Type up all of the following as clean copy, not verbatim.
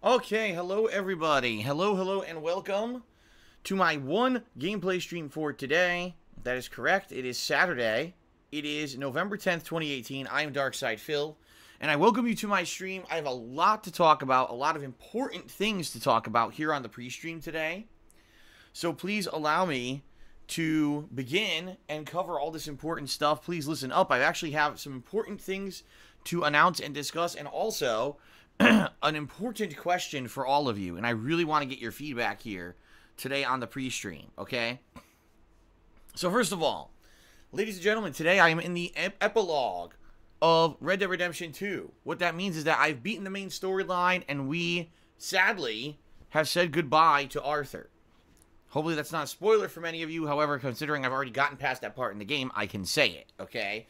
Okay, hello everybody. Hello, and welcome to my one gameplay stream for today. That is correct. It is Saturday. It is November 10th, 2018. I am Darkside Phil, and I welcome you to my stream. I have a lot to talk about, a lot of important things to talk about here on the pre-stream today. So please allow me to begin and cover all this important stuff. Please listen up. I actually have some important things to announce and discuss, and also an important question for all of you, and I really want to get your feedback here today on the pre-stream, okay? So first of all, ladies and gentlemen, today I am in the epilogue of Red Dead Redemption 2. What that means is that I've beaten the main storyline, and we, sadly, have said goodbye to Arthur. Hopefully that's not a spoiler for many of you, however, considering I've already gotten past that part in the game, I can say it, okay?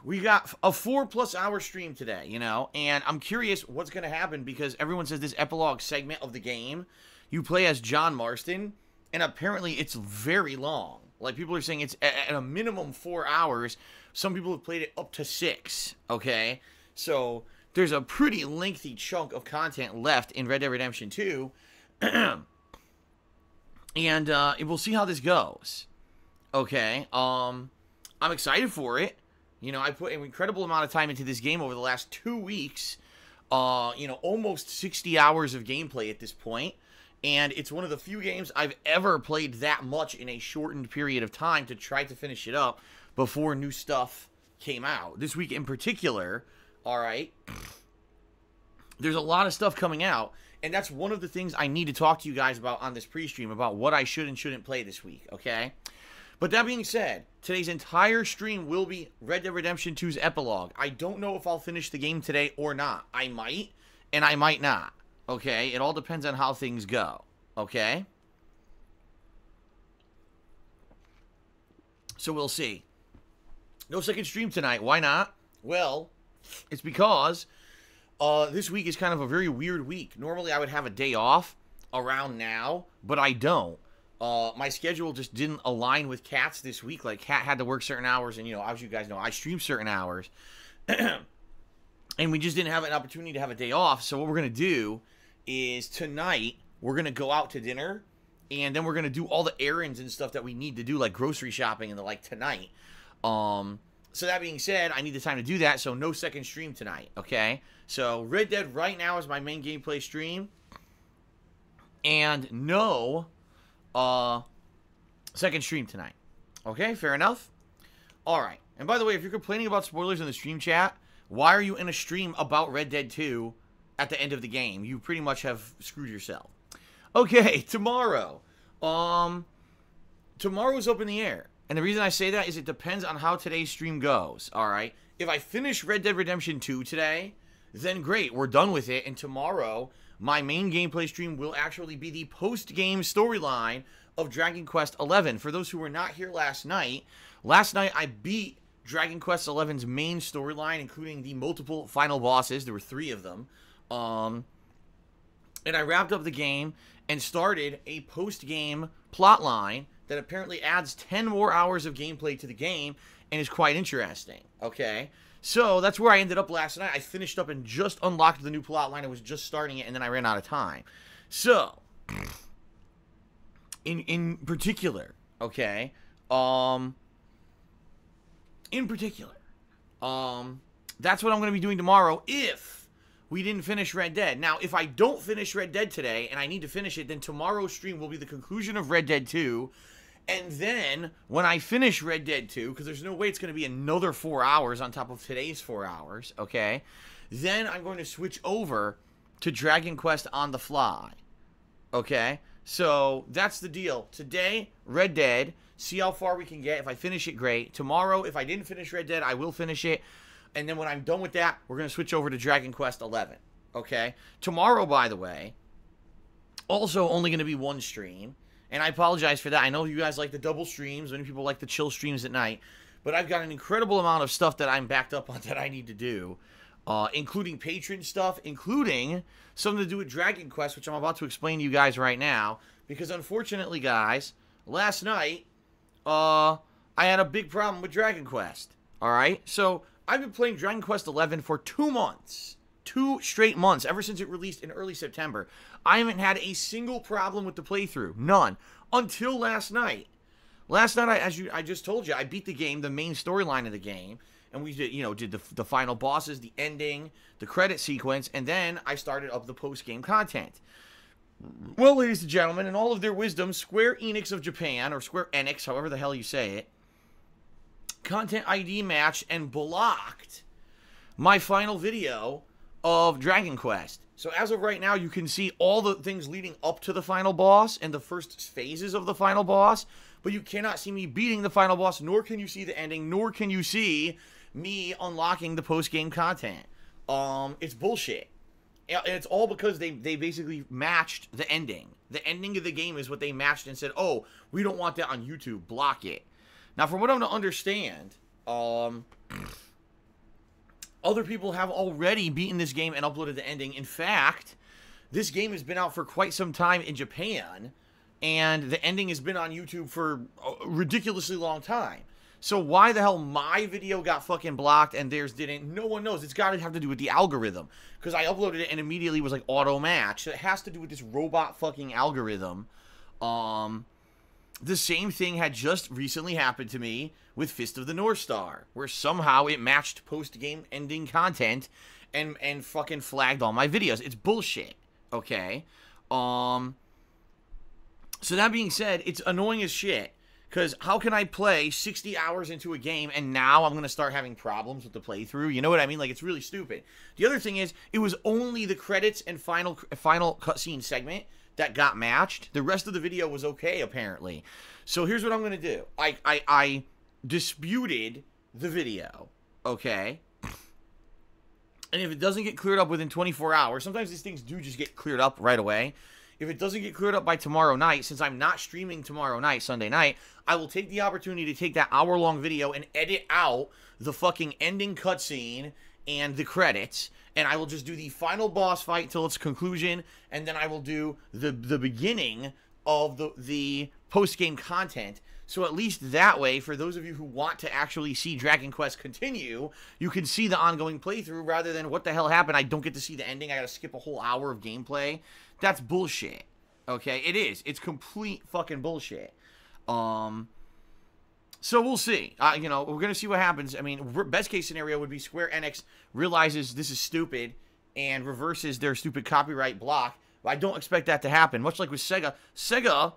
We got a 4+ hour stream today, you know, and I'm curious what's going to happen because everyone says this epilogue segment of the game, you play as John Marston, and apparently it's very long. Like, people are saying it's at a minimum 4 hours. Some people have played it up to 6, okay? So, there's a pretty lengthy chunk of content left in Red Dead Redemption 2, and we'll see how this goes, okay? I'm excited for it. You know, I put an incredible amount of time into this game over the last 2 weeks. You know, almost 60 hours of gameplay at this point. And it's one of the few games I've ever played that much in a shortened period of time to try to finish it up before new stuff came out. This week in particular, alright, there's a lot of stuff coming out. And that's one of the things I need to talk to you guys about on this pre-stream, about what I should and shouldn't play this week, okay? But that being said, today's entire stream will be Red Dead Redemption 2's epilogue. I don't know if I'll finish the game today or not. I might, and I might not. Okay? It all depends on how things go. Okay? So we'll see. No second stream tonight. Why not? Well, it's because this week is kind of a very weird week. Normally I would have a day off around now, but I don't. My schedule just didn't align with Kat's this week. Like, Kat had to work certain hours, and, you know, as you guys know, I stream certain hours. And we just didn't have an opportunity to have a day off. So what we're going to do is tonight, we're going to go out to dinner, and then we're going to do all the errands and stuff that we need to do, like grocery shopping and the like, tonight. So that being said, I need the time to do that, so no second stream tonight, okay? So Red Dead right now is my main gameplay stream. And no second stream tonight. Okay, fair enough? Alright. And by the way, if you're complaining about spoilers in the stream chat, why are you in a stream about Red Dead 2 at the end of the game? You pretty much have screwed yourself. Okay, tomorrow. Tomorrow's up in the air. And the reason I say that is it depends on how today's stream goes. Alright? If I finish Red Dead Redemption 2 today, then great, we're done with it. And tomorrow, my main gameplay stream will actually be the post-game storyline of Dragon Quest XI. For those who were not here last night I beat Dragon Quest XI's main storyline, including the multiple final bosses. There were 3 of them. And I wrapped up the game and started a post-game plotline that apparently adds 10 more hours of gameplay to the game and is quite interesting, okay? So, that's where I ended up last night. I finished up and just unlocked the new plotline. I was just starting it, and then I ran out of time. So, in particular, okay, that's what I'm going to be doing tomorrow if we didn't finish Red Dead. Now, if I don't finish Red Dead today, and I need to finish it, then tomorrow's stream will be the conclusion of Red Dead 2, and then, when I finish Red Dead 2, because there's no way it's going to be another 4 hours on top of today's 4 hours, okay? Then I'm going to switch over to Dragon Quest on the fly, okay? So, that's the deal. Today, Red Dead, see how far we can get. If I finish it, great. Tomorrow, if I didn't finish Red Dead, I will finish it. And then when I'm done with that, we're going to switch over to Dragon Quest XI, okay? Tomorrow, by the way, also only going to be one stream. And I apologize for that. I know you guys like the double streams. Many people like the chill streams at night. But I've got an incredible amount of stuff that I'm backed up on that I need to do. Including patron stuff. Including something to do with Dragon Quest, which I'm about to explain to you guys right now. Because unfortunately, guys, last night, I had a big problem with Dragon Quest. Alright? So, I've been playing Dragon Quest XI for 2 months. 2 straight months, ever since it released in early September. I haven't had a single problem with the playthrough. None. Until last night. Last night, I just told you, I beat the game, the main storyline of the game. And we did, did the final bosses, the ending, the credit sequence. And then I started up the post-game content. Well, ladies and gentlemen, in all of their wisdom, Square Enix of Japan, or Square Enix, however the hell you say it, Content ID matched and blocked my final video of Dragon Quest. So as of right now, you can see all the things leading up to the final boss and the first phases of the final boss, but you cannot see me beating the final boss, nor can you see the ending, nor can you see me unlocking the post-game content. It's bullshit. It's all because they basically matched the ending. The ending of the game is what they matched and said, oh, we don't want that on YouTube, block it. Now, from what I'm to understand, other people have already beaten this game and uploaded the ending. In fact, this game has been out for quite some time in Japan, and the ending has been on YouTube for a ridiculously long time. So why the hell my video got fucking blocked and theirs didn't, no one knows. It's got to have to do with the algorithm, because I uploaded it and immediately was like auto match. So it has to do with this robot fucking algorithm. The same thing had just recently happened to me with Fist of the North Star, where somehow it matched post-game ending content and fucking flagged all my videos. It's bullshit, okay? So that being said, it's annoying as shit, because how can I play 60 hours into a game and now I'm going to start having problems with the playthrough? You know what I mean? Like, it's really stupid. The other thing is, it was only the credits and final cutscene segment that got matched. The rest of the video was okay, apparently. So here's what I'm going to do. I disputed the video, okay? And if it doesn't get cleared up within 24 hours, sometimes these things do just get cleared up right away. If it doesn't get cleared up by tomorrow night, since I'm not streaming tomorrow night, Sunday night, I will take the opportunity to take that hour-long video and edit out the fucking ending cutscene and the credits, and I will just do the final boss fight till its conclusion, and then I will do the beginning of the post-game content. So at least that way, for those of you who want to actually see Dragon Quest continue, you can see the ongoing playthrough rather than what the hell happened, I don't get to see the ending, I gotta skip a whole hour of gameplay. That's bullshit. Okay, it is. It's complete fucking bullshit. So we'll see. We're going to see what happens. I mean, best case scenario would be Square Enix realizes this is stupid and reverses their stupid copyright block. But I don't expect that to happen. Much like with Sega. Sega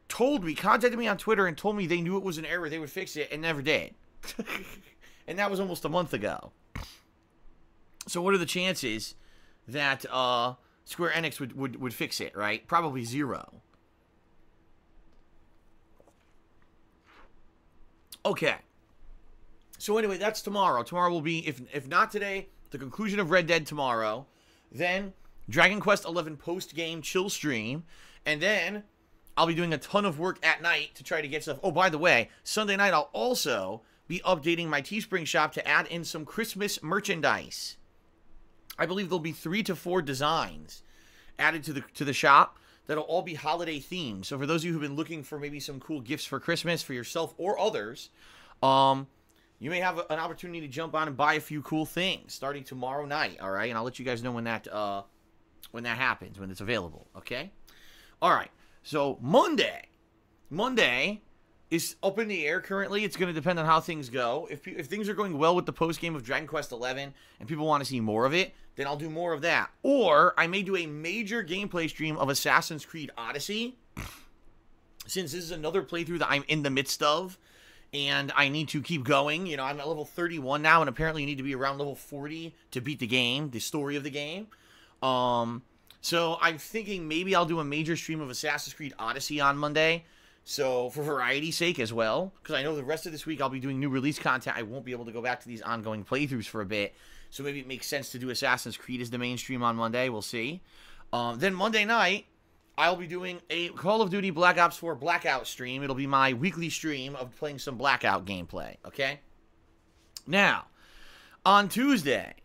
contacted me on Twitter and told me they knew it was an error, they would fix it, and never did. And that was almost a month ago. So what are the chances that Square Enix would fix it, right? Probably 0. Okay. So anyway, that's tomorrow. Tomorrow will be, if not today, the conclusion of Red Dead tomorrow. Then Dragon Quest XI post-game chill stream. And then I'll be doing a ton of work at night to try to get stuff. Oh, by the way, Sunday night I'll also be updating my Teespring shop to add in some Christmas merchandise. I believe there'll be 3 to 4 designs added to the shop that'll all be holiday themed. So for those of you who've been looking for maybe some cool gifts for Christmas for yourself or others, you may have an opportunity to jump on and buy a few cool things starting tomorrow night, all right? And I'll let you guys know when that happens, when it's available, okay? All right, so Monday is up in the air currently. It's going to depend on how things go. If things are going well with the post-game of Dragon Quest XI and people want to see more of it, then I'll do more of that. Or I may do a major gameplay stream of Assassin's Creed Odyssey, since this is another playthrough that I'm in the midst of, and I need to keep going. You know, I'm at level 31 now, and apparently you need to be around level 40 to beat the game, the story of the game. So I'm thinking maybe I'll do a major stream of Assassin's Creed Odyssey on Monday, so for variety's sake as well, because I know the rest of this week I'll be doing new release content. I won't be able to go back to these ongoing playthroughs for a bit, so maybe it makes sense to do Assassin's Creed as the main stream on Monday. We'll see. Then Monday night, I'll be doing a Call of Duty Black Ops 4 Blackout stream. It'll be my weekly stream of playing some Blackout gameplay, okay? Now, on Tuesday,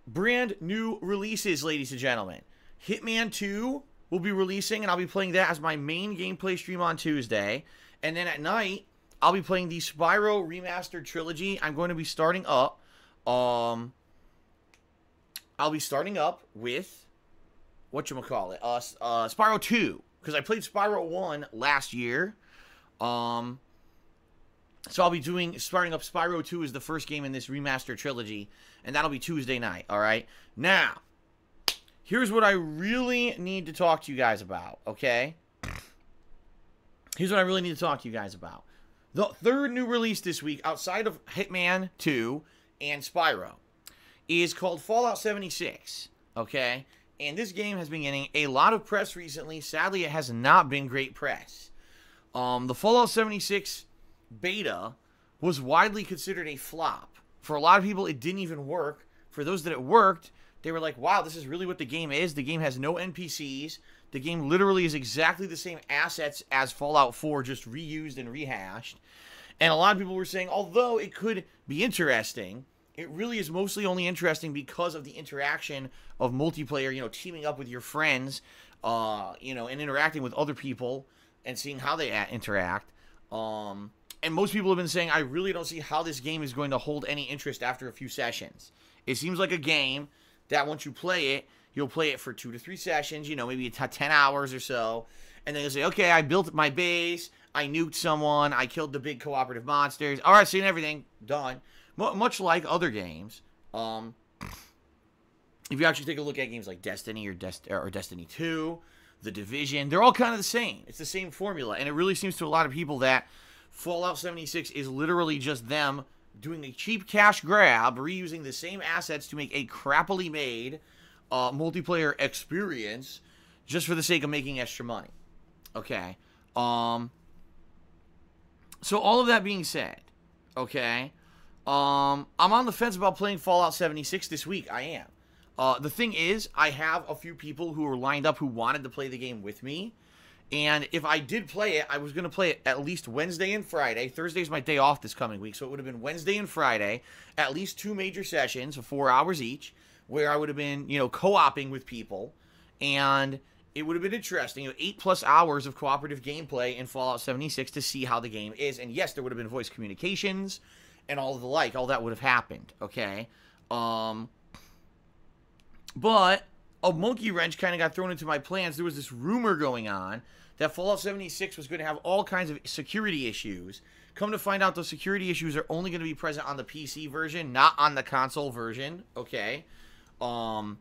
brand new releases, ladies and gentlemen. Hitman 2 will be releasing, and I'll be playing that as my main gameplay stream on Tuesday. And then at night, I'll be playing the Spyro Remastered Trilogy. I'm going to be starting up I'll be starting up with whatchamacallit, Spyro 2, because I played Spyro 1 last year. So I'll be starting up Spyro 2 as the first game in this remaster trilogy, and that'll be Tuesday night, alright? Now, here's what I really need to talk to you guys about, okay? Here's what I really need to talk to you guys about. The third new release this week, outside of Hitman 2 and Spyro, is called Fallout 76, okay? And this game has been getting a lot of press recently. Sadly, it has not been great press. The Fallout 76 beta was widely considered a flop. For a lot of people, it didn't even work. For those that it worked, they were like, wow, this is really what the game is. The game has no NPCs. The game literally is exactly the same assets as Fallout 4, just reused and rehashed. And a lot of people were saying, although it could be interesting, it really is mostly only interesting because of the interaction of multiplayer, you know, teaming up with your friends, you know, and interacting with other people and seeing how they interact. And most people have been saying, I really don't see how this game is going to hold any interest after a few sessions. It seems like a game that once you play it, you'll play it for 2 to 3 sessions, you know, maybe 10 hours or so. And then you'll say, okay, I built my base, I nuked someone, I killed the big cooperative monsters. All right, seen everything, done. Much like other games, if you actually take a look at games like Destiny or Destiny 2, The Division, they're all kind of the same. It's the same formula, and it really seems to a lot of people that Fallout 76 is literally just them doing a cheap cash grab, reusing the same assets to make a crappily made multiplayer experience just for the sake of making extra money. Okay. So all of that being said, okay, I'm on the fence about playing Fallout 76 this week. I am. The thing is, I have a few people who are lined up who wanted to play the game with me. And if I did play it, I was going to play it at least Wednesday and Friday. Thursday's my day off this coming week, so it would have been Wednesday and Friday, at least 2 major sessions of 4 hours each, where I would have been, you know, co-oping with people. And it would have been interesting, you know, 8+ hours of cooperative gameplay in Fallout 76 to see how the game is. And yes, there would have been voice communications and all of the like. All that would have happened, okay? But a monkey wrench kind of got thrown into my plans. There was this rumor going on that Fallout 76 was going to have all kinds of security issues. Come to find out, those security issues are only going to be present on the PC version, not on the console version, okay? So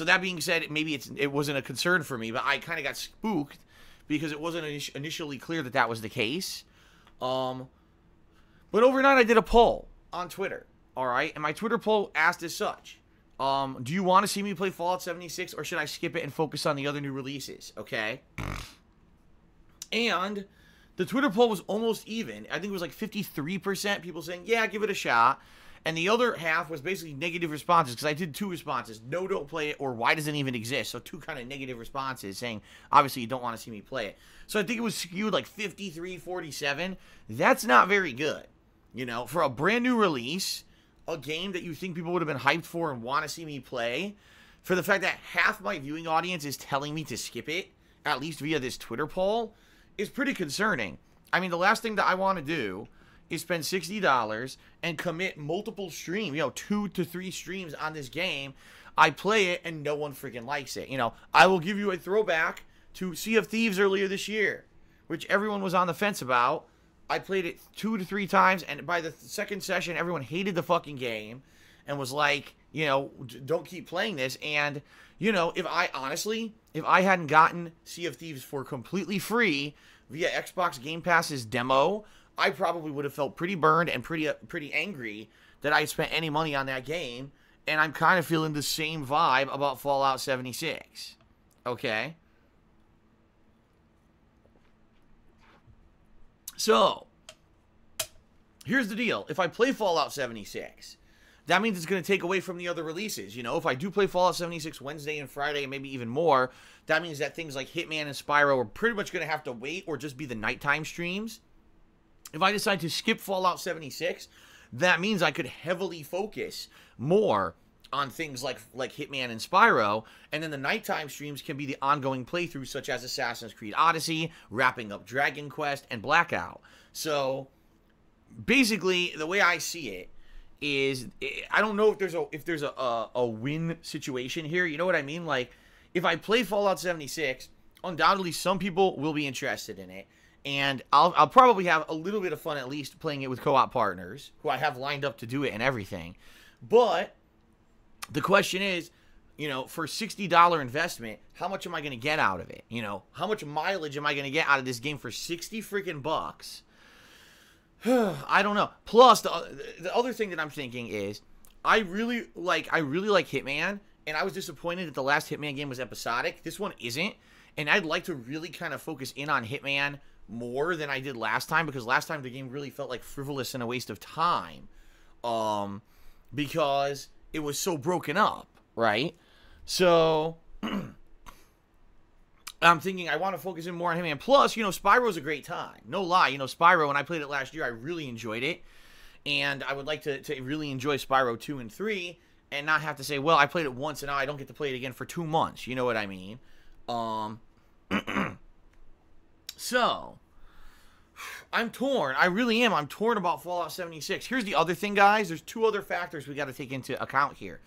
that being said, maybe it wasn't a concern for me, but I kind of got spooked because it wasn't initially clear that that was the case. But overnight, I did a poll on Twitter, all right? And my Twitter poll asked as such. Do you want to see me play Fallout 76, or should I skip it and focus on the other new releases, okay? And the Twitter poll was almost even. I think it was like 53% people saying, yeah, give it a shot. And the other half was basically negative responses, because I did 2 responses. No, don't play it, or why does it even exist? So 2 kind of negative responses saying, obviously, you don't want to see me play it. So I think it was skewed like 53-47. That's not very good. You know, for a brand new release, a game that you think people would have been hyped for and want to see me play, for the fact that half my viewing audience is telling me to skip it, at least via this Twitter poll, is pretty concerning. I mean, the last thing that I want to do is spend $60 and commit multiple streams, you know, 2 to 3 streams on this game. I play it and no one freaking likes it. You know, I will give you a throwback to Sea of Thieves earlier this year, which everyone was on the fence about. I played it 2 to 3 times, and by the second session, everyone hated the fucking game and was like, you know, don't keep playing this. And, you know, if I hadn't gotten Sea of Thieves for completely free via Xbox Game Pass's demo, I probably would have felt pretty burned and pretty angry that I spent any money on that game. And I'm kind of feeling the same vibe about Fallout 76. Okay? So, here's the deal. If I play Fallout 76, that means it's going to take away from the other releases. You know, if I do play Fallout 76 Wednesday and Friday and maybe even more, that means that things like Hitman and Spyro are pretty much going to have to wait or just be the nighttime streams. If I decide to skip Fallout 76, that means I could heavily focus more on things like Hitman and Spyro, and then the nighttime streams can be the ongoing playthroughs such as Assassin's Creed Odyssey, wrapping up Dragon Quest, and Blackout. So, basically, the way I see it is I don't know if there's a win situation here. You know what I mean? Like, if I play Fallout 76, undoubtedly some people will be interested in it, and I'll probably have a little bit of fun at least playing it with co-op partners who I have lined up to do it and everything. But the question is, you know, for $60 investment, how much am I going to get out of it? You know, how much mileage am I going to get out of this game for 60 freaking bucks? I don't know. Plus, the other thing that I'm thinking is, I really like Hitman, and I was disappointed that the last Hitman game was episodic. This one isn't, and I'd like to really kind of focus in on Hitman more than I did last time, because last time the game really felt like frivolous and a waste of time, because it was so broken up, right? So I'm thinking I want to focus in more on Hitman. Plus, you know, Spyro's a great time. No lie. You know, Spyro, when I played it last year, I really enjoyed it. And I would like to really enjoy Spyro 2 and 3 and not have to say, well, I played it once and now I don't get to play it again for 2 months. You know what I mean? So, I'm torn. I really am. I'm torn about Fallout 76. Here's the other thing, guys. There's 2 other factors we got to take into account here.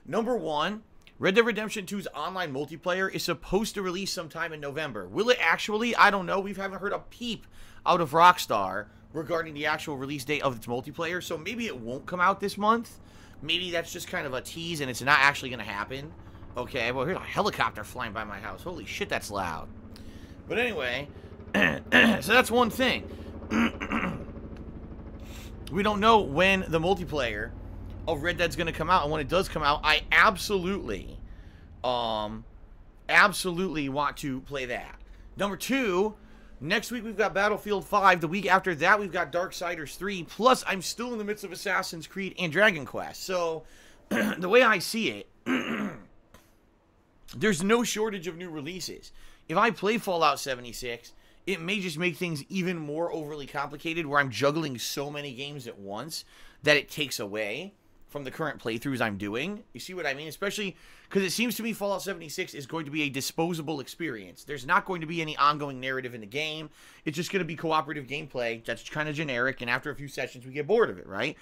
Number 1, Red Dead Redemption 2's online multiplayer is supposed to release sometime in November. Will it actually? I don't know. We haven't heard a peep out of Rockstar regarding the actual release date of its multiplayer, so maybe it won't come out this month. Maybe that's just kind of a tease and it's not actually going to happen. Okay, well, here's a helicopter flying by my house. Holy shit, that's loud. But anyway, so that's one thing. We don't know when the multiplayer of Red Dead's going to come out, and when it does come out, I absolutely want to play that. Number 2, next week we've got Battlefield 5. The week after that, we've got Darksiders 3. Plus, I'm still in the midst of Assassin's Creed and Dragon Quest. So, the way I see it, there's no shortage of new releases. If I play Fallout 76, it may just make things even more overly complicated where I'm juggling so many games at once that it takes away from the current playthroughs I'm doing. You see what I mean? Especially because it seems to me Fallout 76 is going to be a disposable experience. There's not going to be any ongoing narrative in the game. It's just going to be cooperative gameplay that's kind of generic, and after a few sessions we get bored of it, right?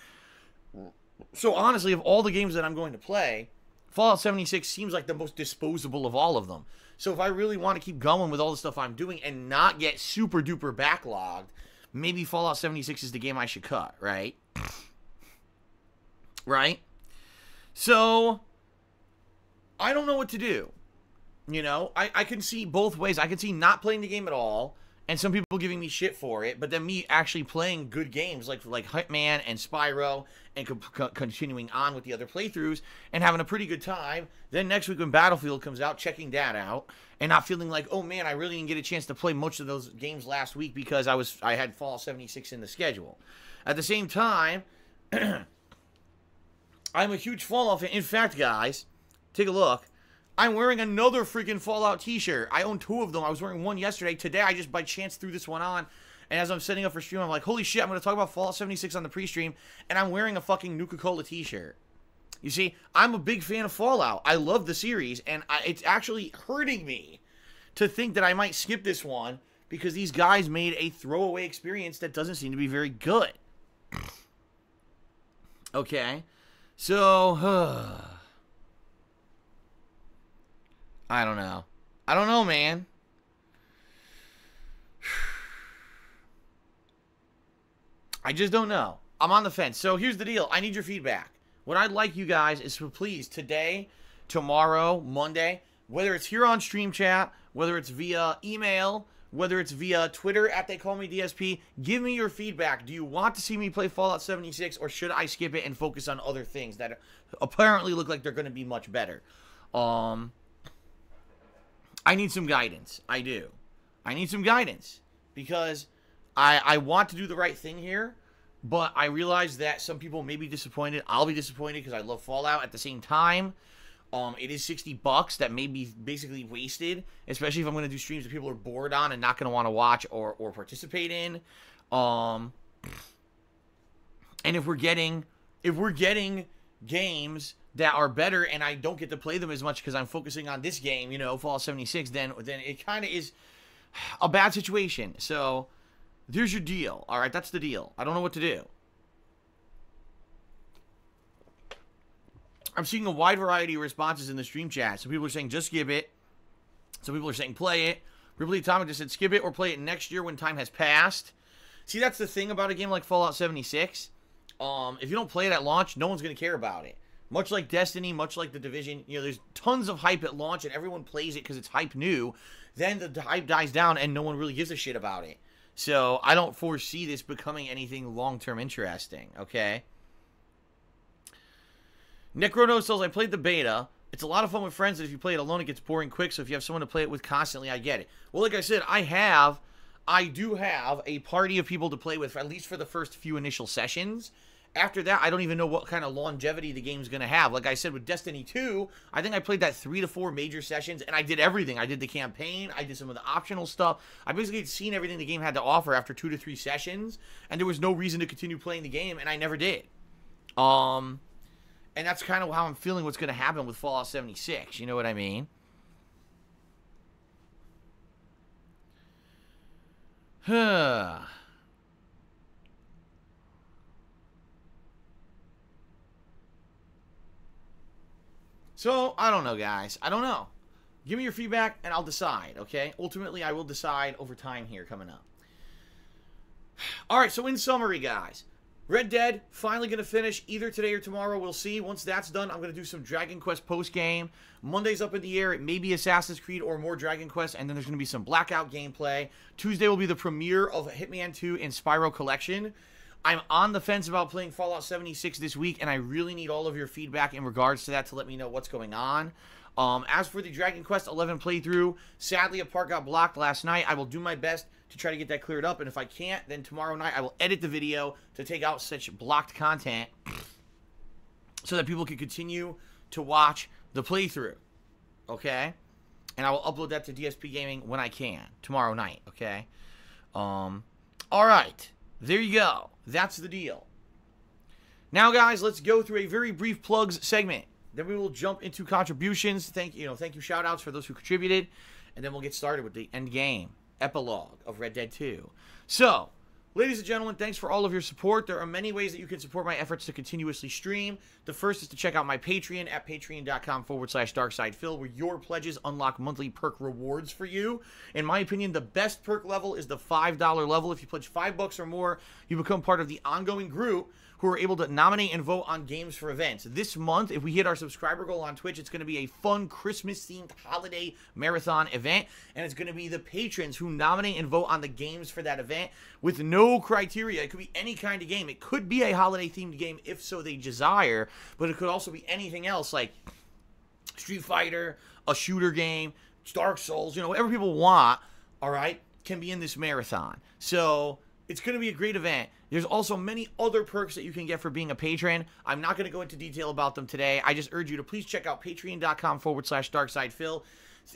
So honestly, of all the games that I'm going to play, Fallout 76 seems like the most disposable of all of them. So if I really want to keep going with all the stuff I'm doing and not get super duper backlogged, maybe Fallout 76 is the game I should cut, right? Right? So, I don't know what to do. You know, I can see both ways. I can see not playing the game at all, and some people giving me shit for it, but then me actually playing good games like Hitman and Spyro, and continuing on with the other playthroughs, and having a pretty good time. Then next week when Battlefield comes out, checking that out, and not feeling like, oh man, I really didn't get a chance to play much of those games last week because I had Fallout 76 in the schedule. At the same time, I'm a huge Fallout fan. In fact, guys, take a look. I'm wearing another freaking Fallout t-shirt. I own 2 of them. I was wearing one yesterday. Today, I just by chance threw this one on. And as I'm setting up for stream, I'm like, holy shit, I'm going to talk about Fallout 76 on the pre-stream. And I'm wearing a fucking Nuka-Cola t-shirt. You see, I'm a big fan of Fallout. I love the series. And it's actually hurting me to think that I might skip this one because these guys made a throwaway experience that doesn't seem to be very good. Okay. So, I don't know. I don't know, man. I just don't know. I'm on the fence. So here's the deal. I need your feedback. What I'd like you guys is to please, today, tomorrow, Monday, whether it's here on Stream Chat, whether it's via email, whether it's via Twitter at They Call Me DSP, give me your feedback. Do you want to see me play Fallout 76, or should I skip it and focus on other things that apparently look like they're going to be much better? I need some guidance. I do. I need some guidance because I want to do the right thing here, but I realize that some people may be disappointed. I'll be disappointed because I love Fallout. At the same time, it is $60 that may be basically wasted, especially if I'm going to do streams that people are bored on and not going to want to watch or participate in. And if we're getting games that are better and I don't get to play them as much because I'm focusing on this game, you know, Fallout 76, then it kind of is a bad situation. So there's your deal. All right, that's the deal. I don't know what to do. I'm seeing a wide variety of responses in the stream chat. Some people are saying just skip it. Some people are saying play it. Ripley Atomic just said skip it or play it next year when time has passed. See, that's the thing about a game like Fallout 76. If you don't play it at launch, no one's going to care about it. Much like Destiny, much like The Division, you know, there's tons of hype at launch and everyone plays it because it's hype new. Then the hype dies down and no one really gives a shit about it. So I don't foresee this becoming anything long-term interesting, okay? Necrono says, I played the beta. It's a lot of fun with friends, and if you play it alone, it gets boring quick, so if you have someone to play it with constantly, I get it. Well, like I said, I do have a party of people to play with, at least for the first few initial sessions. After that, I don't even know what kind of longevity the game's going to have. Like I said, with Destiny 2, I think I played that 3 to 4 major sessions, and I did everything. I did the campaign, I did some of the optional stuff. I basically had seen everything the game had to offer after 2 to 3 sessions, and there was no reason to continue playing the game, and I never did. And that's kind of how I'm feeling what's going to happen with Fallout 76. You know what I mean? So, I don't know, guys. I don't know. Give me your feedback, and I'll decide, okay? Ultimately, I will decide over time here coming up. Alright, so in summary, guys. Red Dead, finally going to finish either today or tomorrow. We'll see. Once that's done, I'm going to do some Dragon Quest post-game. Monday's up in the air. It may be Assassin's Creed or more Dragon Quest, and then there's going to be some Blackout gameplay. Tuesday will be the premiere of Hitman 2 and Spyro Collection. I'm on the fence about playing Fallout 76 this week, and I really need all of your feedback in regards to that to let me know what's going on. As for the Dragon Quest 11 playthrough, sadly a part got blocked last night. I will do my best to try to get that cleared up, and if I can't, then tomorrow night I will edit the video to take out such blocked content so that people can continue to watch the playthrough, okay? And I will upload that to DSPGaming when I can, tomorrow night, okay? Alright, there you go. That's the deal. Now, guys, let's go through a very brief plugs segment. Then we will jump into contributions. Thank you, shout-outs for those who contributed. And then we'll get started with the end game epilogue of Red Dead 2. So, ladies and gentlemen, thanks for all of your support. There are many ways that you can support my efforts to continuously stream. The first is to check out my Patreon at patreon.com/DarksidePhil, where your pledges unlock monthly perk rewards for you. In my opinion, the best perk level is the $5 level. If you pledge $5 or more, you become part of the ongoing group who are able to nominate and vote on games for events. This month, if we hit our subscriber goal on Twitch, it's going to be a fun Christmas-themed holiday marathon event, and it's going to be the patrons who nominate and vote on the games for that event with no criteria. It could be any kind of game. It could be a holiday-themed game if so they desire, but it could also be anything else like Street Fighter, a shooter game, Dark Souls, whatever people want, all right, can be in this marathon. So it's going to be a great event. There's also many other perks that you can get for being a patron. I'm not going to go into detail about them today. I just urge you to please check out patreon.com/DarksidePhil.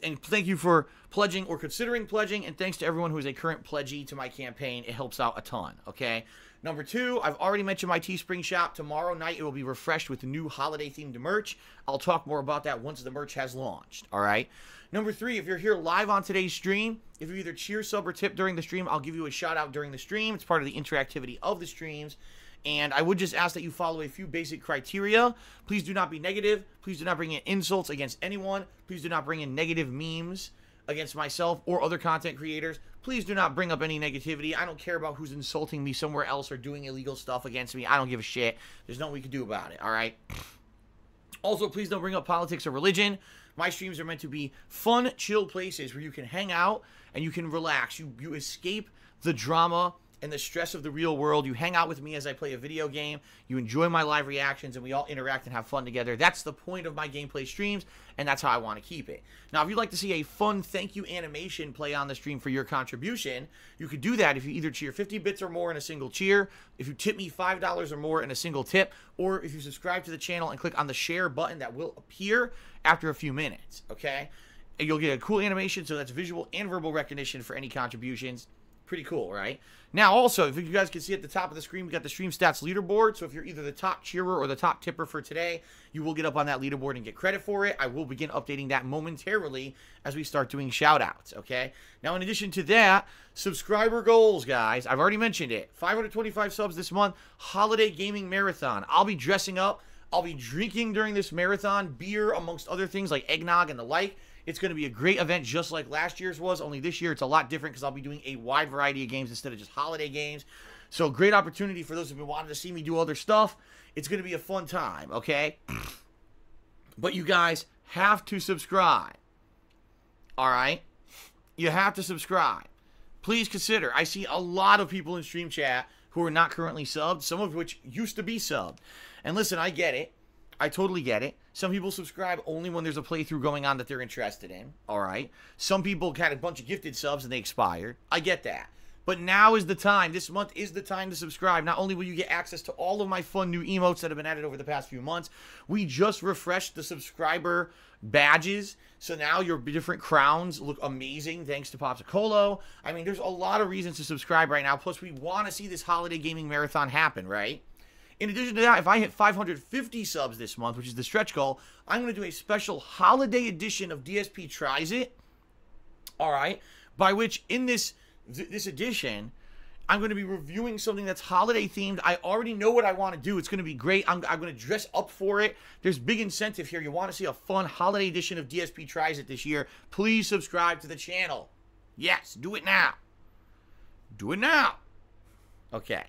And thank you for pledging or considering pledging. And thanks to everyone who is a current pledgee to my campaign. It helps out a ton, okay? Number 2, I've already mentioned my Teespring shop. Tomorrow night, it will be refreshed with new holiday-themed merch. I'll talk more about that once the merch has launched, all right? Number 3, if you're here live on today's stream, if you either cheer, sub, or tip during the stream, I'll give you a shout-out during the stream. It's part of the interactivity of the streams. And I would just ask that you follow a few basic criteria. Please do not be negative. Please do not bring in insults against anyone. Please do not bring in negative memes against myself or other content creators. Please do not bring up any negativity. I don't care about who's insulting me somewhere else or doing illegal stuff against me. I don't give a shit. There's nothing we can do about it, all right? Also, please don't bring up politics or religion. My streams are meant to be fun, chill places where you can hang out and you can relax. You escape the drama and the stress of the real world. You hang out with me as I play a video game. You enjoy my live reactions, and we all interact and have fun together. That's the point of my gameplay streams, and that's how I want to keep it. Now, if you'd like to see a fun thank you animation play on the stream for your contribution, you could do that if you either cheer 50 bits or more in a single cheer, if you tip me $5 or more in a single tip, or if you subscribe to the channel and click on the share button that will appear after a few minutes, okay? And you'll get a cool animation, so that's visual and verbal recognition for any contributions. Pretty cool, right? Now, also, if you guys can see at the top of the screen, we got the Stream Stats leaderboard. So if you're either the top cheerer or the top tipper for today, you will get up on that leaderboard and get credit for it. I will begin updating that momentarily as we start doing shout-outs, okay? Now, in addition to that, subscriber goals, guys. I've already mentioned it. 525 subs this month, Holiday Gaming Marathon. I'll be dressing up. I'll be drinking during this marathon, beer amongst other things like eggnog and the like. It's going to be a great event just like last year's was, only this year it's a lot different because I'll be doing a wide variety of games instead of just holiday games. So great opportunity for those who've been wanting to see me do other stuff. It's going to be a fun time, okay? But you guys have to subscribe. All right? You have to subscribe. Please consider. I see a lot of people in stream chat who are not currently subbed, some of which used to be subbed. And listen, I get it. I totally get it. Some people subscribe only when there's a playthrough going on that they're interested in. All right? Some people had a bunch of gifted subs and they expired. I get that. But now is the time. This month is the time to subscribe. Not only will you get access to all of my fun new emotes that have been added over the past few months, we just refreshed the subscriber badges. So now your different crowns look amazing thanks to Popsicolo. I mean, there's a lot of reasons to subscribe right now. Plus, we want to see this holiday gaming marathon happen, right? In addition to that, if I hit 550 subs this month, which is the stretch goal, I'm going to do a special holiday edition of DSP Tries It. All right? By which, in this edition, I'm going to be reviewing something that's holiday themed. I already know what I want to do. It's going to be great. I'm going to dress up for it. There's big incentive here. You want to see a fun holiday edition of DSP Tries It this year. Please subscribe to the channel. Yes, do it now. Do it now. Okay.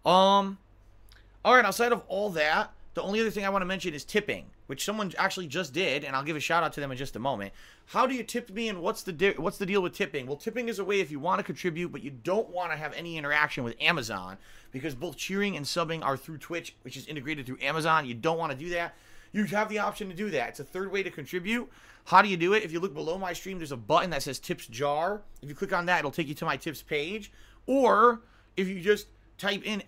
All right, outside of all that, the only other thing I want to mention is tipping, which someone actually just did, and I'll give a shout out to them in just a moment. How do you tip me, and what's the deal with tipping? Well, tipping is a way if you want to contribute, but you don't want to have any interaction with Amazon, because both cheering and subbing are through Twitch, which is integrated through Amazon. You don't want to do that. You have the option to do that. It's a third way to contribute. How do you do it? If you look below my stream, there's a button that says Tips Jar. If you click on that, it'll take you to my tips page. Or if you just type in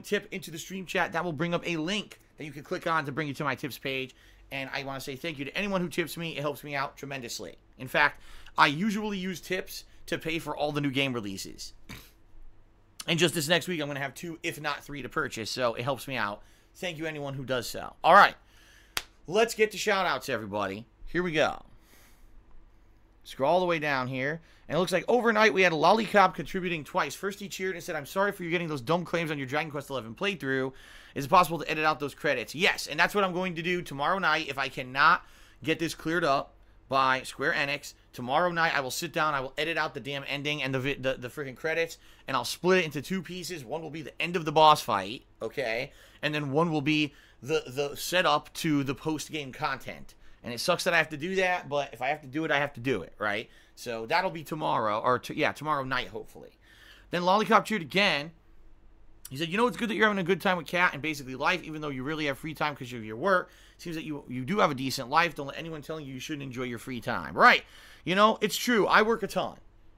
!tip into the stream chat, that will bring up a link that you can click on to bring you to my tips page. And I want to say thank you to anyone who tips me. It helps me out tremendously. In fact, I usually use tips to pay for all the new game releases. And just this next week, I'm going to have 2, if not 3, to purchase. So it helps me out. Thank you, anyone who does so. All right. Let's get to shout-outs, everybody. Here we go. Scroll all the way down here. And it looks like overnight we had a Lollipop contributing twice. First he cheered and said, I'm sorry for you getting those dumb claims on your Dragon Quest XI playthrough. Is it possible to edit out those credits? Yes, and that's what I'm going to do tomorrow night. If I cannot get this cleared up by Square Enix, tomorrow night I will sit down, I will edit out the damn ending and the freaking credits, and I'll split it into 2 pieces. One will be the end of the boss fight, okay? And then one will be the setup to the post-game content. And it sucks that I have to do that, but if I have to do it, I have to do it, right? So that'll be tomorrow, or tomorrow night, hopefully. Then Lollipop cheered again. He said, you know, it's good that you're having a good time with Kat and basically life, even though you really have free time because of your work. Seems that you do have a decent life. Don't let anyone telling you shouldn't enjoy your free time. Right. You know, it's true. I work a ton.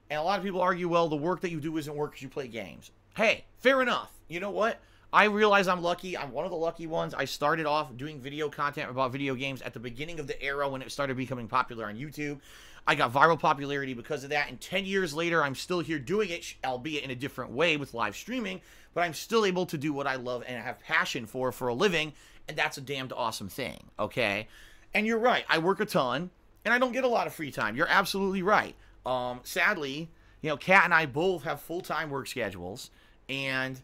And a lot of people argue, well, the work that you do isn't work because you play games. Hey, fair enough. You know what? I realize I'm lucky. I'm one of the lucky ones. I started off doing video content about video games at the beginning of the era when it started becoming popular on YouTube. I got viral popularity because of that, and 10 years later, I'm still here doing it, albeit in a different way with live streaming, but I'm still able to do what I love and have passion for a living, and that's a damned awesome thing, okay? And you're right, I work a ton, and I don't get a lot of free time. You're absolutely right. Sadly, you know, Kat and I both have full-time work schedules, and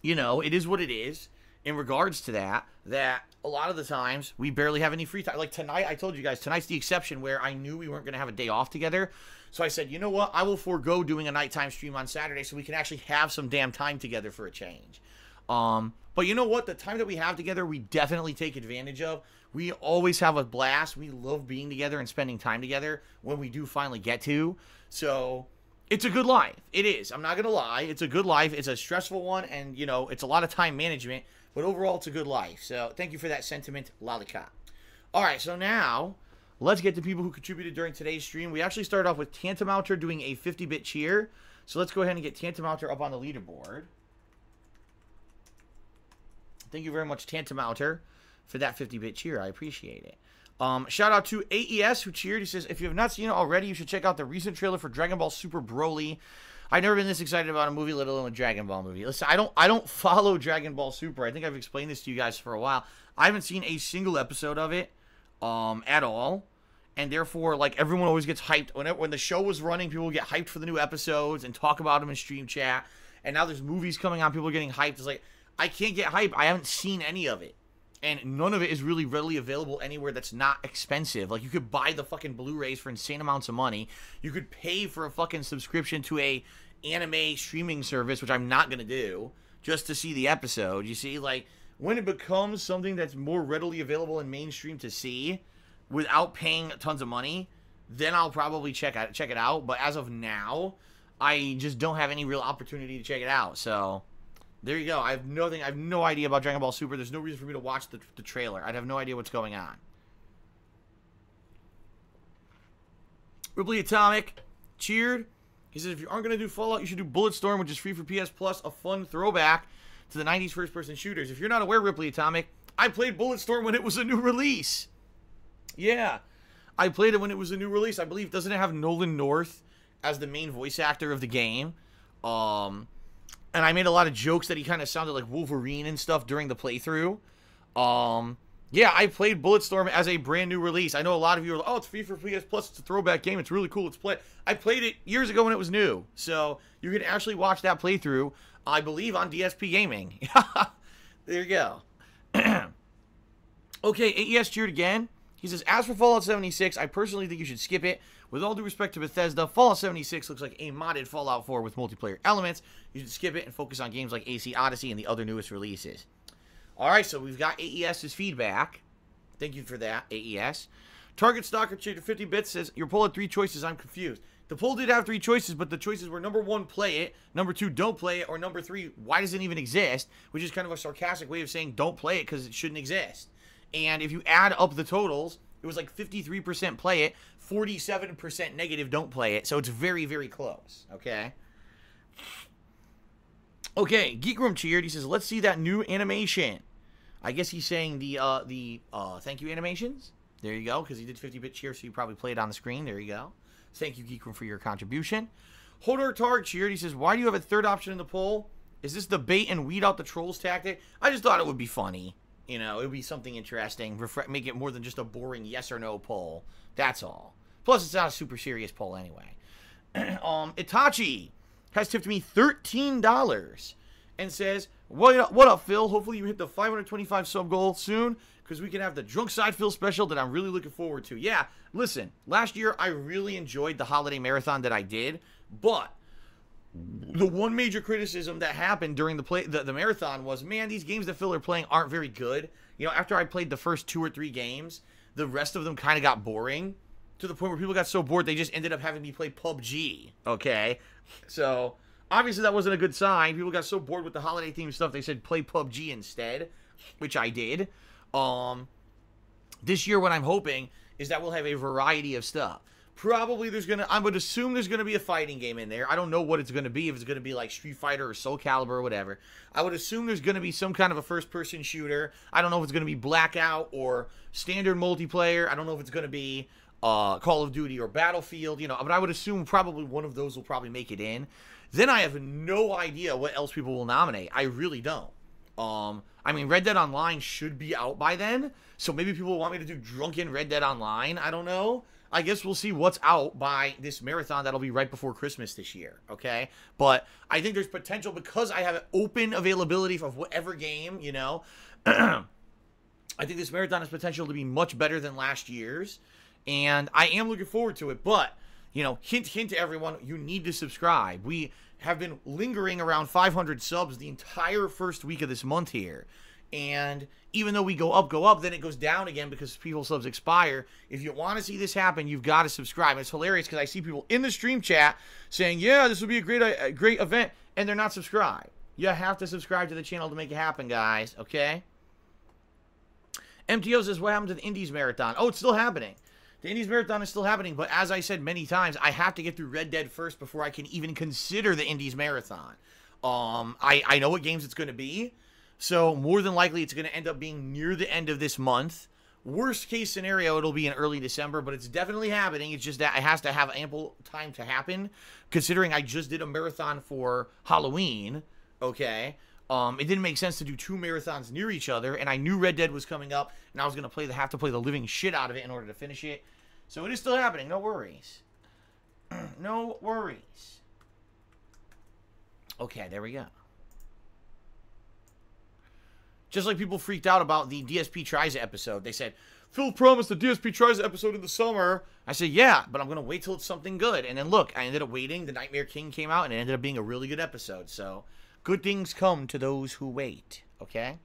you know, it is what it is in regards to that a lot of the times we barely have any free time. Like tonight, I told you guys, tonight's the exception where I knew we weren't going to have a day off together. So I said, you know what? I will forego doing a nighttime stream on Saturday so we can actually have some damn time together for a change. But you know what? The time that we have together, we definitely take advantage of. We always have a blast. We love being together and spending time together when we do finally get to. So it's a good life. It is. I'm not going to lie. It's a good life. It's a stressful one, and, you know, it's a lot of time management, but overall, it's a good life. So thank you for that sentiment, Lollipop. All right, so now let's get to people who contributed during today's stream. We actually started off with Tantamouter doing a 50-bit cheer. So let's go ahead and get Tantamouter up on the leaderboard. Thank you very much, Tantamouter, for that 50-bit cheer. I appreciate it. Shout out to AES who cheered. He says, if you have not seen it already, you should check out the recent trailer for Dragon Ball Super Broly. I've never been this excited about a movie, let alone a Dragon Ball movie. Listen, I don't follow Dragon Ball Super. I think I've explained this to you guys for a while. I haven't seen a single episode of it at all. And therefore, like, everyone always gets hyped. When the show was running, people would get hyped for the new episodes and talk about them in stream chat. And now there's movies coming on, people are getting hyped. It's like, I can't get hyped. I haven't seen any of it. and none of it is really readily available anywhere that's not expensive. Like, you could buy the fucking Blu-rays for insane amounts of money. You could pay for a fucking subscription to a anime streaming service, which I'm not gonna do, just to see the episode. You see, like, when it becomes something that's more readily available in mainstream to see without paying tons of money, then I'll probably check it out. But as of now, I just don't have any real opportunity to check it out. So there you go. I have no idea about Dragon Ball Super. There's no reason for me to watch the trailer. I'd have no idea what's going on. Ripley Atomic cheered. He says, if you aren't going to do Fallout, you should do Bulletstorm, which is free for PS Plus, a fun throwback to the 90s first-person shooters. If you're not aware, Ripley Atomic, I played Bulletstorm when it was a new release. Yeah, I played it when it was a new release. I believe, doesn't it have Nolan North as the main voice actor of the game? And I made a lot of jokes that he kind of sounded like Wolverine and stuff during the playthrough. Yeah, I played Bulletstorm as a brand new release. I know a lot of you are like, oh, it's free for PS Plus. It's a throwback game. It's really cool. Let's play it. I played it years ago when it was new. So you can actually watch that playthrough, I believe, on DSPGaming. There you go. Okay, AES cheered again. He says, as for Fallout 76, I personally think you should skip it. With all due respect to Bethesda, Fallout 76 looks like a modded Fallout 4 with multiplayer elements. You should skip it and focus on games like AC Odyssey and the other newest releases. Alright, so we've got AES's feedback. Thank you for that, AES. Target Stalker cheered 50 bits says, your poll had 3 choices. I'm confused. The poll did have 3 choices, but the choices were number 1, play it, number 2, don't play it, or number 3, why does it even exist? Which is kind of a sarcastic way of saying don't play it because it shouldn't exist. And if you add up the totals, it was like 53% play it, 47% negative don't play it. So it's very, very close. Okay. Okay, Geek Room cheered. He says, let's see that new animation. I guess he's saying the thank you animations. There you go, because he did 50-bit cheer, so you probably played on the screen. There you go. Thank you, Geek Room, for your contribution. Hodor Targ cheered. He says, why do you have a third option in the poll? Is this the bait and weed out the trolls tactic? I just thought it would be funny. You know, it would be something interesting. Make it more than just a boring yes or no poll. That's all. Plus, it's not a super serious poll anyway. Itachi has tipped me $13 and says, what up, Phil? Hopefully you hit the 525 sub goal soon, because we can have the Drunk Side Phil special that I'm really looking forward to. Yeah, listen, last year I really enjoyed the holiday marathon that I did, but the one major criticism that happened during the marathon was, man, these games that Phil are playing aren't very good. You know, after I played the first 2 or 3 games, the rest of them kind of got boring, to the point where people got so bored they just ended up having me play PUBG, okay? So, obviously that wasn't a good sign. People got so bored with the holiday themed stuff, they said play PUBG instead, which I did. This year what I'm hoping is that we'll have a variety of stuff. Probably I would assume there's gonna be a fighting game in there. I don't know what it's gonna be, if it's gonna be like Street Fighter or Soul Calibur or whatever. I would assume there's gonna be some kind of a first-person shooter. I don't know if it's gonna be Blackout or standard multiplayer. I don't know if it's gonna be Call of Duty or Battlefield, you know, but I would assume probably one of those will probably make it in. Then I have no idea what else people will nominate. I really don't. I mean, Red Dead Online should be out by then, so maybe people want me to do Drunken Red Dead Online. I don't know. I guess we'll see what's out by this marathon that'll be right before Christmas this year, okay? But I think there's potential because I have open availability of whatever game, you know. I think this marathon has potential to be much better than last year's, and I am looking forward to it. But, you know, hint, hint to everyone, you need to subscribe. We have been lingering around 500 subs the entire first week of this month here. And even though we go up, then it goes down again because people's subs expire. If you want to see this happen, you've got to subscribe. And it's hilarious because I see people in the stream chat saying, yeah, this would be a great event, and they're not subscribed. You have to subscribe to the channel to make it happen, guys, okay? MTO says, what happened to the Indies Marathon? Oh, it's still happening. The Indies Marathon is still happening, but as I said many times, I have to get through Red Dead first before I can even consider the Indies Marathon. I know what games it's going to be. So, more than likely, it's going to end up being near the end of this month. Worst case scenario, it'll be in early December, but it's definitely happening. It's just that it has to have ample time to happen, considering I just did a marathon for Halloween, okay? It didn't make sense to do 2 marathons near each other, and I knew Red Dead was coming up, and I was going to have to play the living shit out of it in order to finish it. So, it is still happening. No worries. No worries. Okay, there we go. Just like people freaked out about the DSP Tries It episode. They said, Phil promised the DSP Tries It episode in the summer. I said, yeah, but I'm going to wait till it's something good. And then look, I ended up waiting. The Nightmare King came out, and it ended up being a really good episode. So, good things come to those who wait, okay?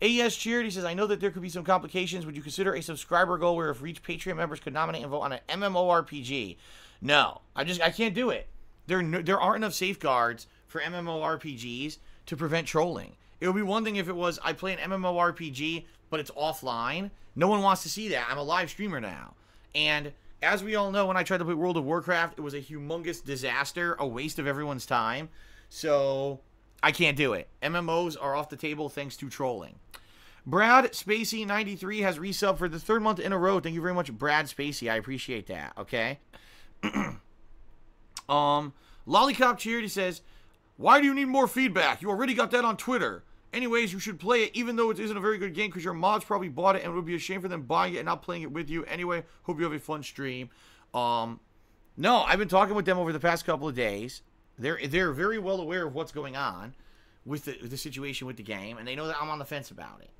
AES Cheered, he says, I know that there could be some complications. Would you consider a subscriber goal where if reached Patreon members could nominate and vote on an MMORPG? No, I can't do it. There aren't enough safeguards for MMORPGs to prevent trolling. It would be one thing if it was, I play an MMORPG, but it's offline. No one wants to see that. I'm a live streamer now. And as we all know, when I tried to play World of Warcraft, it was a humongous disaster, a waste of everyone's time. So, I can't do it. MMOs are off the table thanks to trolling. Brad Spacey93 has resubbed for the 3rd month in a row. Thank you very much, Brad Spacey. I appreciate that, okay? Lollipop Cheered, he says, why do you need more feedback? You already got that on Twitter. Anyways, you should play it even though it isn't a very good game because your mods probably bought it and it would be a shame for them buying it and not playing it with you. Anyway, hope you have a fun stream. No, I've been talking with them over the past couple of days. They're very well aware of what's going on with the situation with the game, and they know that I'm on the fence about it.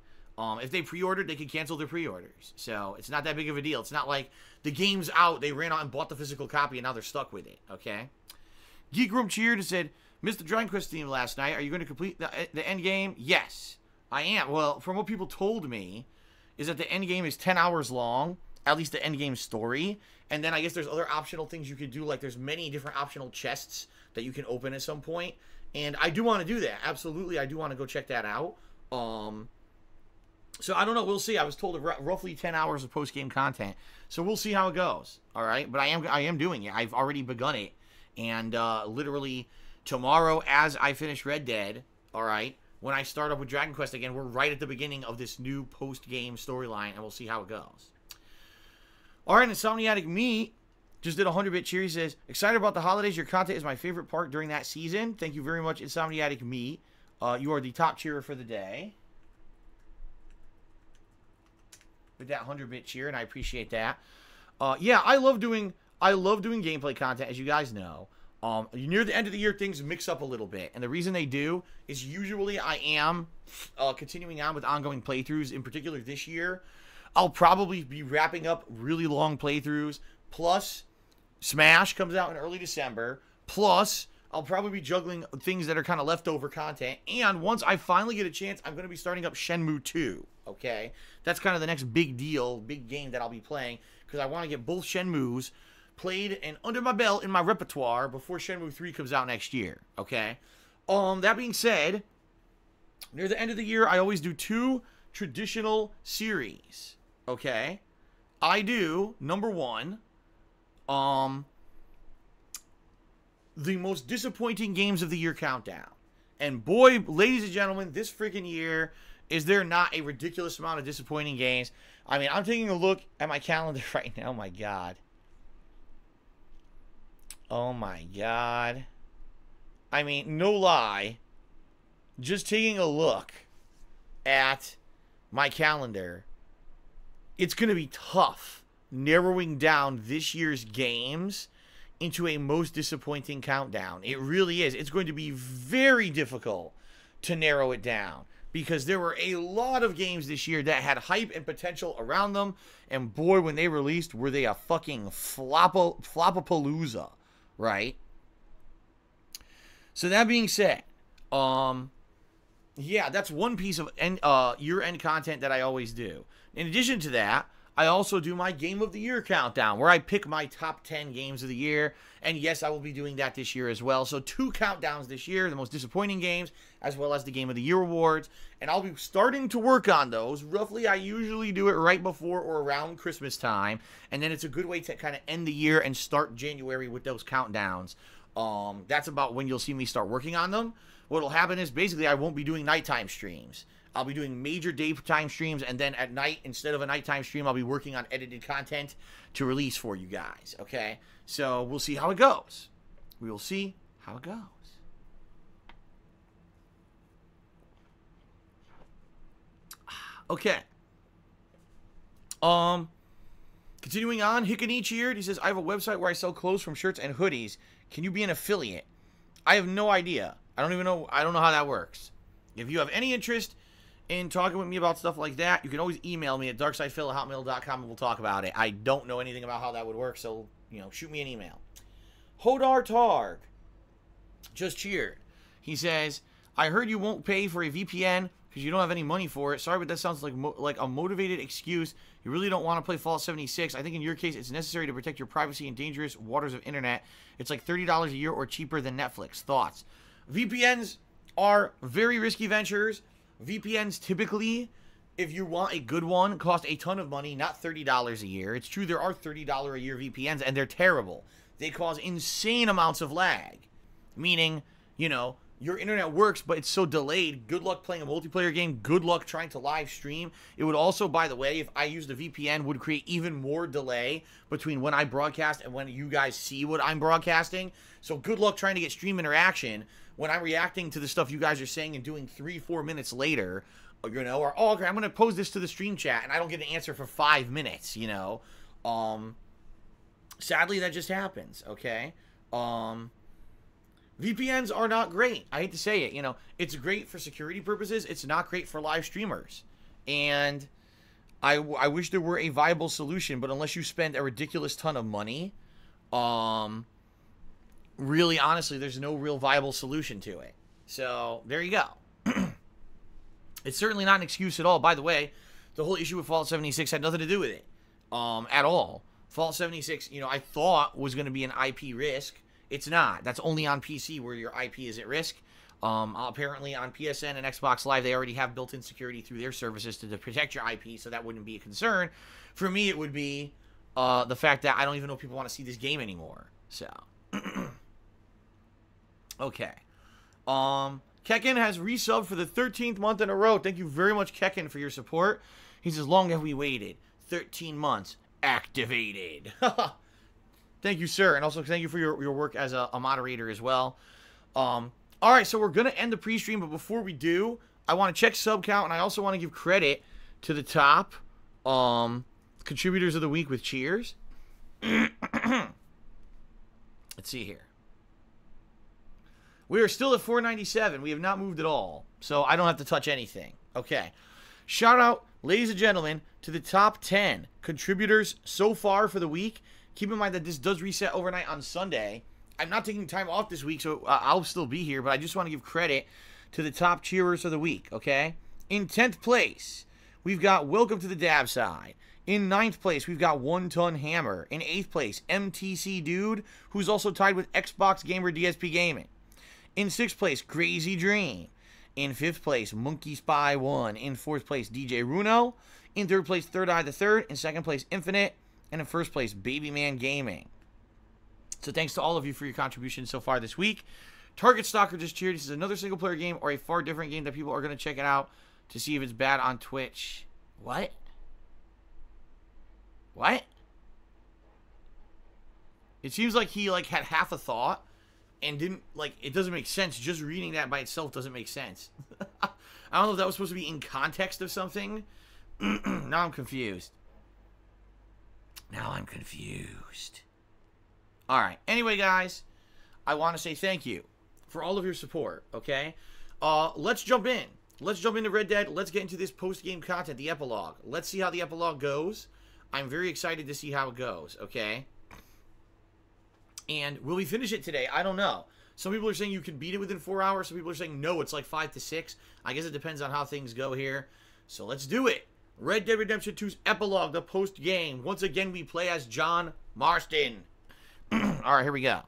If they pre-ordered, they can cancel their pre-orders. So, it's not that big of a deal. It's not like the game's out, they ran out and bought the physical copy, and now they're stuck with it, okay? Geek Room Cheered and said, missed the Dragon Quest theme last night. Are you going to complete the end game? Yes, I am. Well, from what people told me, is that the end game is 10 hours long, at least the end game story. And then I guess there's other optional things you could do. Like there's many different optional chests that you can open at some point. And I do want to do that. Absolutely, I do want to go check that out. So I don't know. We'll see. I was told roughly 10 hours of post-game content. So we'll see how it goes. All right. But I am doing it. I've already begun it. And literally tomorrow as I finish Red Dead, all right, when I start up with Dragon Quest again, we're right at the beginning of this new post-game storyline, and we'll see how it goes. All right, Insomniatic Me just did a 100-bit cheer. He says, excited about the holidays. Your content is my favorite part during that season. Thank you very much, Insomniatic Me. You are the top cheerer for the day. With that 100-bit cheer, and I appreciate that. Yeah, I love doing gameplay content, as you guys know. Near the end of the year, things mix up a little bit. And the reason they do is usually I am continuing on with ongoing playthroughs. In particular this year, I'll probably be wrapping up really long playthroughs. Plus, Smash comes out in early December. Plus, I'll probably be juggling things that are kind of leftover content. And once I finally get a chance, I'm going to be starting up Shenmue 2. Okay? That's kind of the next big deal, big game that I'll be playing. Because I want to get both Shenmues played and under my belt in my repertoire before Shenmue 3 comes out next year, okay? That being said, near the end of the year, I always do 2 traditional series, okay? I do, number 1, the most disappointing games of the year countdown. And boy, ladies and gentlemen, this freaking year, is there not a ridiculous amount of disappointing games? I mean, I'm taking a look at my calendar right now, oh my god. Oh my god. I mean, no lie. Just taking a look at my calendar, it's going to be tough narrowing down this year's games into a most disappointing countdown. It really is. It's going to be very difficult to narrow it down because there were a lot of games this year that had hype and potential around them, and boy, when they released, were they a fucking flopapalooza. Right? So that being said, yeah, that's one piece of year-end content that I always do. In addition to that, I also do my Game of the Year countdown, where I pick my top 10 games of the year. And yes, I will be doing that this year as well. So 2 countdowns this year, the most disappointing games, as well as the Game of the Year awards. And I'll be starting to work on those. Roughly, I usually do it right before or around Christmas time. And then it's a good way to kind of end the year and start January with those countdowns. That's about when you'll see me start working on them. What'll happen is basically I won't be doing nighttime streams. I'll be doing major daytime streams, and then at night, instead of a nighttime stream, I'll be working on edited content to release for you guys, okay? So, we'll see how it goes. We will see how it goes. Okay. Continuing on, Hikani cheered. He says, I have a website where I sell clothes from shirts and hoodies. Can you be an affiliate? I have no idea. I don't even know. I don't know how that works. If you have any interest in talking with me about stuff like that, you can always email me at darksidephil@hotmail.com and we'll talk about it. I don't know anything about how that would work, so, you know, shoot me an email. Hodar Targ just cheered. He says, I heard you won't pay for a VPN because you don't have any money for it. Sorry, but that sounds like a motivated excuse. You really don't want to play Fallout 76. I think in your case, it's necessary to protect your privacy in dangerous waters of internet. It's like $30 a year or cheaper than Netflix. Thoughts? VPNs are very risky ventures. VPNs typically, if you want a good one, cost a ton of money, not $30 a year. It's true there are $30 a year VPNs, and they're terrible. They cause insane amounts of lag. Meaning, you know, your internet works, but it's so delayed. Good luck playing a multiplayer game. Good luck trying to live stream. It would also, by the way, if I used a VPN, would create even more delay between when I broadcast and when you guys see what I'm broadcasting. So good luck trying to get stream interaction when I'm reacting to the stuff you guys are saying and doing 3-4 minutes later, you know, or, oh, okay, I'm going to pose this to the stream chat, and I don't get an answer for 5 minutes, you know. Sadly, that just happens, okay? VPNs are not great. I hate to say it. You know, it's great for security purposes. It's not great for live streamers. And I wish there were a viable solution, but unless you spend a ridiculous ton of money, really, honestly, there's no real viable solution to it. So, there you go. It's certainly not an excuse at all. By the way, the whole issue with Fallout 76 had nothing to do with it at all. Fallout 76, you know, I thought was going to be an IP risk. It's not. That's only on PC where your IP is at risk. Apparently on PSN and Xbox Live, they already have built-in security through their services to protect your IP, so that wouldn't be a concern. For me, it would be the fact that I don't even know if people want to see this game anymore. So, okay. Kekin has resubbed for the 13th month in a row. Thank you very much, Kekin, for your support. He says, long have we waited. 13 months. Activated. Thank you, sir. And also thank you for your work as a moderator as well. All right, so we're going to end the pre-stream, but before we do, I want to check sub count, and I also want to give credit to the top contributors of the week with cheers. Let's see here. We are still at 497. We have not moved at all, so I don't have to touch anything. Okay. Shout out, ladies and gentlemen, to the top 10 contributors so far for the week. Keep in mind that this does reset overnight on Sunday. I'm not taking time off this week, so I'll still be here, but I just want to give credit to the top cheerers of the week, okay? In 10th place, we've got Welcome to the Dab Side. In 9th place, we've got One Ton Hammer. In 8th place, MTC Dude, who's also tied with Xbox Gamer DSPGaming. In 6th place, Crazy Dream. In 5th place, Monkey Spy 1. In 4th place, DJ Runo. In 3rd place, Third Eye the Third. In 2nd place, Infinite. And in 1st place, Baby Man Gaming. So thanks to all of you for your contributions so far this week. Target Stalker just cheered. This is another single-player game or a far different game that people are going to check it out to see if it's bad on Twitch. What? What? It seems like he had half a thought and didn't, it doesn't make sense. Just reading that by itself doesn't make sense. I don't know if that was supposed to be in context of something. Now I'm confused. Now I'm confused. Alright, anyway, guys, I want to say thank you for all of your support, okay? Let's jump in. Let's jump into Red Dead. Let's get into this post-game content, the epilogue. Let's see how the epilogue goes. I'm very excited to see how it goes, okay? And will we finish it today? I don't know. Some people are saying you can beat it within 4 hours. Some people are saying no, it's like 5 to 6. I guess it depends on how things go here. So let's do it. Red Dead Redemption 2's epilogue, the post-game. Once again, we play as John Marston. All right, here we go.